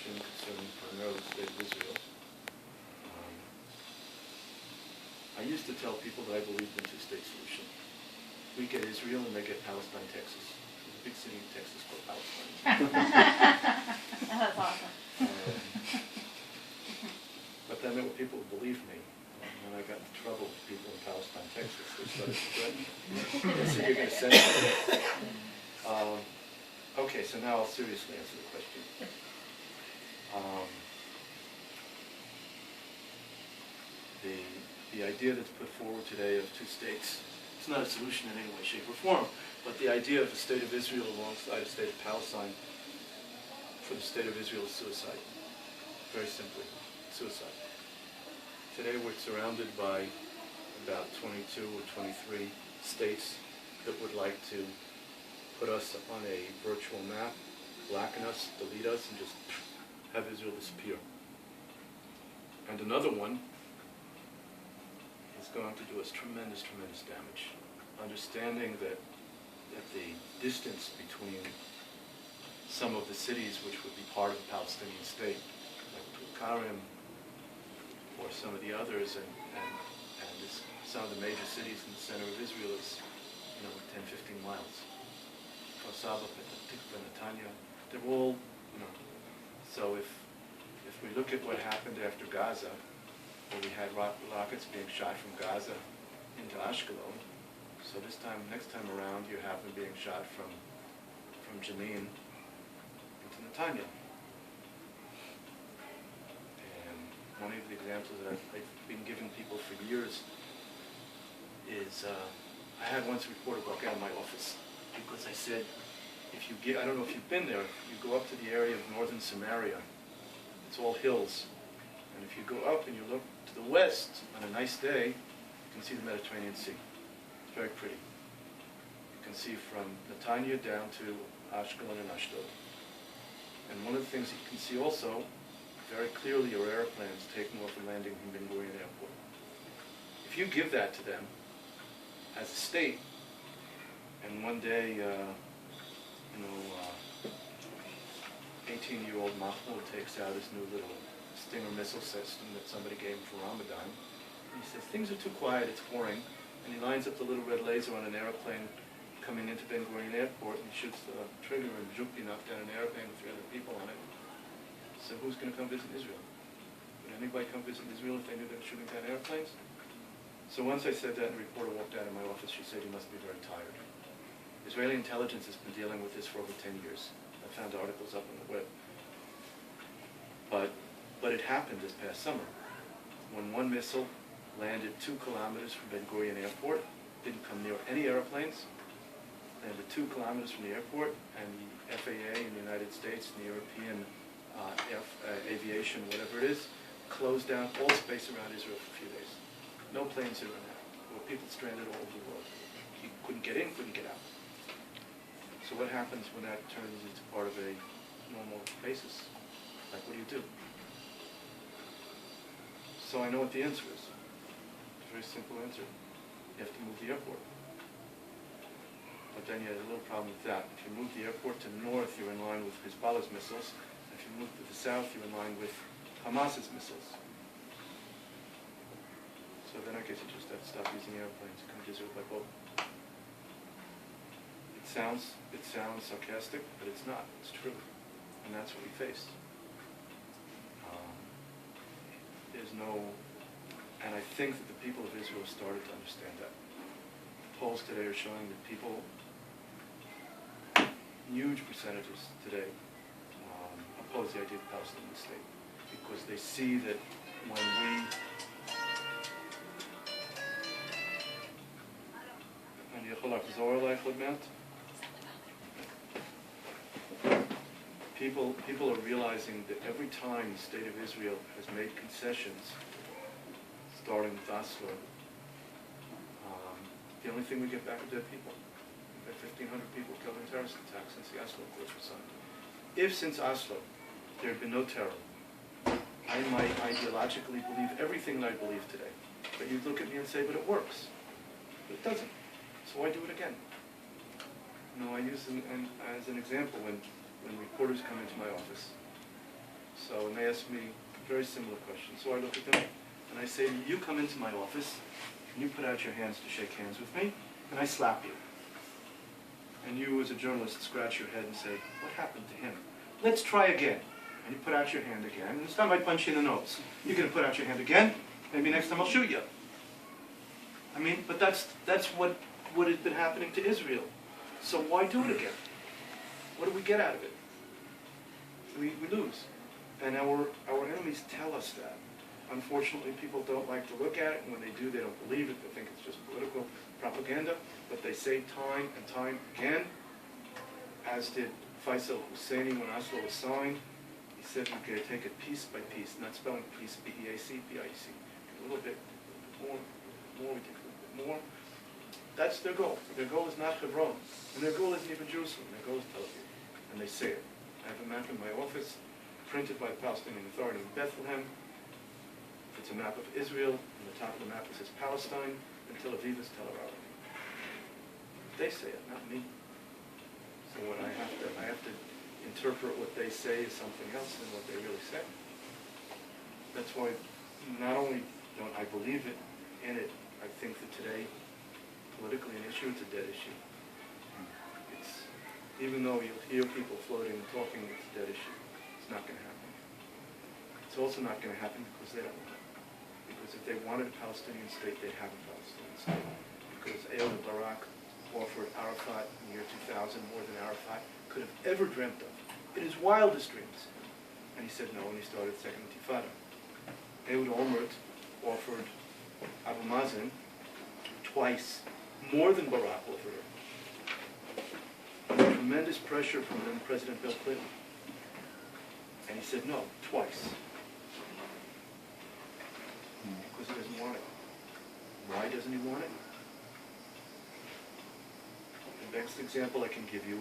question concerning primarily the state of Israel. I used to tell people that I believed in two-state solution. We get Israel and they get Palestine, Texas. There's a big city in Texas called Palestine. That's awesome. But then there were people who believed me. When I got in trouble with people in Palestine, Texas, they started to threaten me. They said, you're going to send me. Okay, so now I'll seriously answer the question. The idea that's put forward today of two states, it's not a solution in any way, shape, or form, but the idea of the state of Israel alongside the state of Palestine for the state of Israel is suicide. Very simply, suicide. Today we're surrounded by about 22 or 23 states that would like to put us on a virtual map, blacken us, delete us, and just have Israel disappear. And another one is going to do us tremendous, tremendous damage. Understanding that the distance between some of the cities which would be part of the Palestinian state, like Tulkarem, or some of the others, and some of the major cities in the center of Israel is, 10, 15 miles. Kosaba, Petah Tikva, Netanya, they're all, So if we look at what happened after Gaza, where we had rockets being shot from Gaza into Ashkelon, so next time around, you have them being shot from Jenin into Netanya. One of the examples that I've been giving people for years is I had once a reporter walk out of my office because I said, I don't know if you've been there, you go up to the area of northern Samaria, it's all hills, and if you go up and you look to the west on a nice day, you can see the Mediterranean Sea. It's very pretty. You can see from Netanya down to Ashkelon and Ashdod. And one of the things that you can see also very clearly are airplanes taking off and landing from Ben Gurion Airport. If you give that to them as a state, and one day, 18-year-old Mahmoud takes out his new little Stinger missile system that somebody gave him for Ramadan, and he says, things are too quiet, it's boring, and he lines up the little red laser on an airplane coming into Ben Gurion Airport, and he shoots the trigger, and Zhukti knocked down an airplane with 300 people on it. So who's going to come visit Israel? Would anybody come visit Israel if they knew they were shooting down airplanes? So once I said that, and a reporter walked out of my office, she said, he must be very tired. Israeli intelligence has been dealing with this for over 10 years. I found articles up on the web. But it happened this past summer, when one missile landed 2 kilometers from Ben Gurion Airport, didn't come near any airplanes, landed 2 kilometers from the airport, and the FAA in the United States and the European aviation, whatever it is, closed down all space around Israel for a few days. No planes in and out. There were people stranded all over the world. You couldn't get in, couldn't get out. So what happens when that turns into part of a normal basis? Like, what do? So I know what the answer is. It's a very simple answer. You have to move the airport. But then you have a little problem with that. If you move the airport to the north, you're in line with Hezbollah's missiles. If you move to the south, you're in line with Hamas's missiles. So then I guess you just have to stop using airplanes and come to Israel by boat. It sounds sarcastic, but it's not. It's true. And that's what we faced. And I think that the people of Israel started to understand that. Polls today are showing that people, huge percentages today, oppose the idea of Palestinian state because they see that when people are realizing that every time the state of Israel has made concessions, starting with Oslo, the only thing we get back are dead people. We've had 1,500 people killed in terrorist attacks since the Oslo Accords were signed. If since Oslo there had been no terror, I might ideologically believe everything that I believe today. But you'd look at me and say, but it works. But it doesn't. So why do it again? I use as an example when reporters come into my office. So, and they ask me a very similar question. So I look at them and I say, you come into my office, and you put out your hands to shake hands with me, and I slap you. And you, as a journalist, scratch your head and say, what happened to him? Let's try again. And you put out your hand again, and this time I punch you in the nose. You're going to put out your hand again, maybe next time I'll shoot you. I mean, but that's what has been happening to Israel. So why do it again? What do we get out of it? We lose. And our enemies tell us that. Unfortunately, people don't like to look at it, and when they do, they don't believe it. They think it's just political propaganda. But they say time and time again, as did Faisal Husseini when Oslo was signed. He said we're going to take it piece by piece, not spelling peace, P-E-A-C, P-I-E-C. A little bit more, we take a little bit more. That's their goal. Their goal is not Hebron, and their goal isn't even Jerusalem. Their goal is Tel Aviv, and they say it. I have a map in my office, printed by the Palestinian Authority in Bethlehem. It's a map of Israel, and the top of the map it says Palestine, and Tel Aviv is Tel Aviv. They say it, not me. So when I have to interpret what they say as something else than what they really say. That's why not only don't I believe it in it, I think that today, politically an issue, it's a dead issue. It's, even though you'll hear people floating and talking, it's a dead issue. It's not going to happen. It's also not going to happen because they don't want it. Because if they wanted a Palestinian state, they'd have a Palestinian state. Because Ehud Barak offered Arafat in the year 2000 more than Arafat could have ever dreamt of, in his wildest dreams. And he said no when he started Second Intifada. Ehud Olmert offered Abu Mazen twice more than Barak offered her. Under tremendous pressure from then President Bill Clinton. And he said no, twice. Because he doesn't want it. Why doesn't he want it? The next example I can give you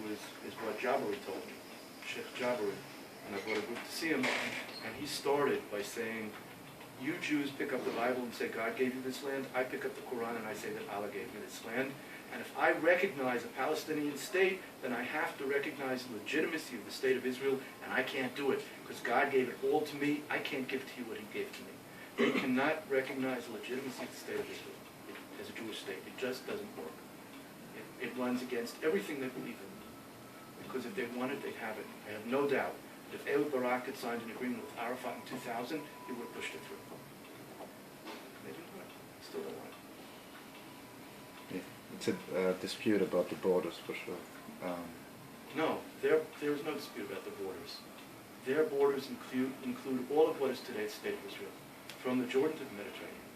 is what Jabari told me, Sheikh Jabari. And I brought a group to see him, and he started by saying, you Jews pick up the Bible and say God gave you this land, I pick up the Quran and I say that Allah gave me this land. And if I recognize a Palestinian state, then I have to recognize the legitimacy of the state of Israel, and I can't do it, because God gave it all to me, I can't give to you what he gave to me. They cannot recognize the legitimacy of the state of Israel as a Jewish state. It just doesn't work. It runs against everything they believe in. Because if they wanted, they'd have it. I have no doubt that if Ehud Barak had signed an agreement with Arafat in 2000, he would have pushed it through. They didn't want it. Still don't want it. Yeah. It's a dispute about the borders, for sure. No, there is no dispute about the borders. Their borders include all of what is today the state of Israel, from the Jordan to the Mediterranean.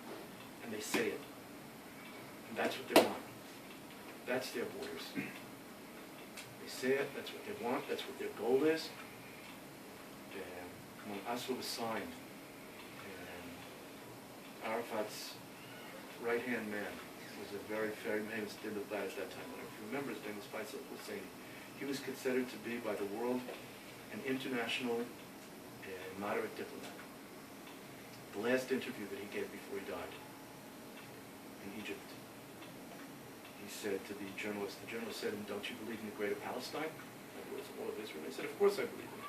And they say it. And that's what they want. That's their borders. They say it, that's what they want, that's what their goal is. And when Oslo was signed, and Arafat's right-hand man was a very famous diplomat at that time. I don't know if you remember, his name was Faisal Husseini. He was considered to be, by the world, an international and moderate diplomat. The last interview that he gave before he died in Egypt, he said to the journalist said, don't you believe in the greater Palestine? In other words, all of Israel. He said, of course I believe in it.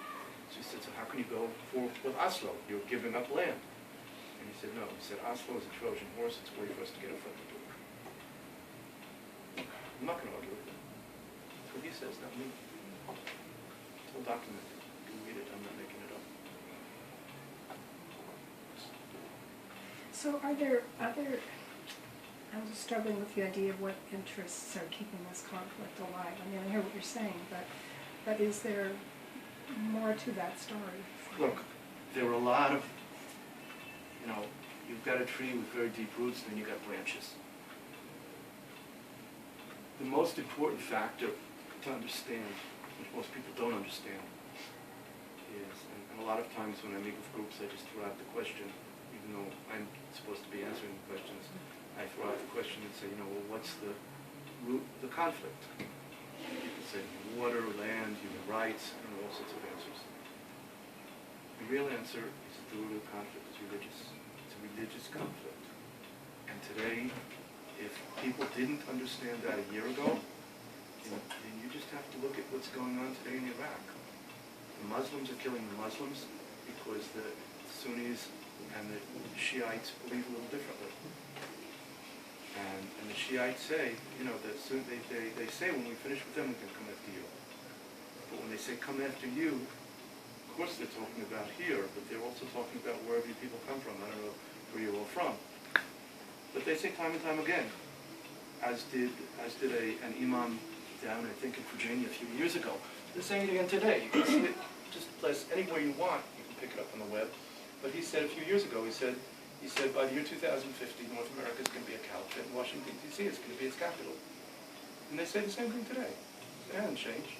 So he said, so how can you go forward with Oslo? You're giving up land. And he said, no. He said, Oslo is a Trojan horse. It's a way for us to get our foot in the door. I'm not going to argue with him. That's what he says, not me. It's all documented. You can read it. I'm not making it up. So are there other, I'm just struggling with the idea of what interests are keeping this conflict alive. I mean, I hear what you're saying, but is there more to that story? Look, there are a lot of, you've got a tree with very deep roots, and then you've got branches. The most important factor to understand, which most people don't understand, is, and a lot of times when I meet with groups, I just throw out the question, even though I'm supposed to be answering the questions, I throw out the question and say, well, what's the root of the conflict? People say water, land, human rights, all sorts of answers. The real answer is that the root of the conflict is religious. It's a religious conflict. And today, if people didn't understand that a year ago, then you just have to look at what's going on today in Iraq. The Muslims are killing the Muslims, because the Sunnis and the Shiites believe a little differently. And the Shiites say, you know, that they say when we finish with them, we can come after you. But when they say come after you, of course they're talking about here, but they're also talking about wherever you people come from. I don't know where you're all from. But they say time and time again, as did an imam down, I think, in Virginia a few years ago. They're saying it again today. You can see it just place anywhere you want. You can pick it up on the web. But he said a few years ago, he said by the year 2050, North America is going to be a caliphate, and Washington, D.C. is going to be its capital. And they say the same thing today. They haven't changed.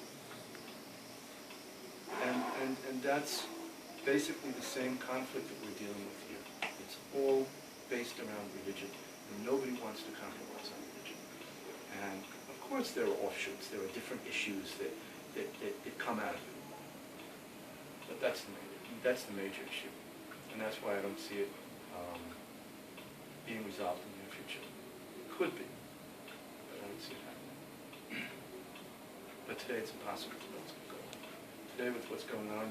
And that's basically the same conflict that we're dealing with here. It's all based around religion, and nobody wants to compromise on religion. And of course there are offshoots, there are different issues that come out of it. But that's the major issue. And that's why I don't see it being resolved in the near future. Could be, but I don't see it happening. But today it's impossible to know what's going to go on. Today with what's going on,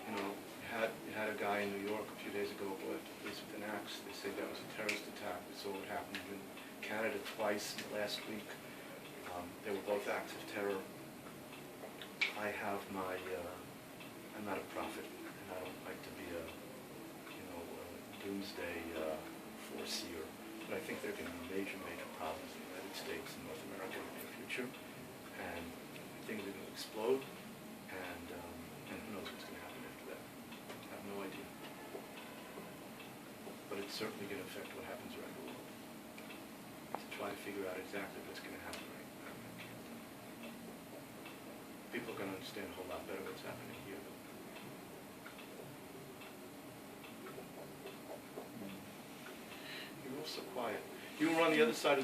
you know, you had a guy in New York a few days ago who left the police with an axe. They say that was a terrorist attack. We saw what happened in Canada twice last week. They were both acts of terror. I have my, I'm not a prophet, and I don't like to be a doomsday foreseer, but I think there are going to be major problems in the United States and North America in the near future, and things are going to explode, and who knows what's going to happen after that. I have no idea. But it's certainly going to affect what happens around the world. To try to figure out exactly what's going to happen right now. People are going to understand a whole lot better what's happening here. You're all so quiet. You were on the other side of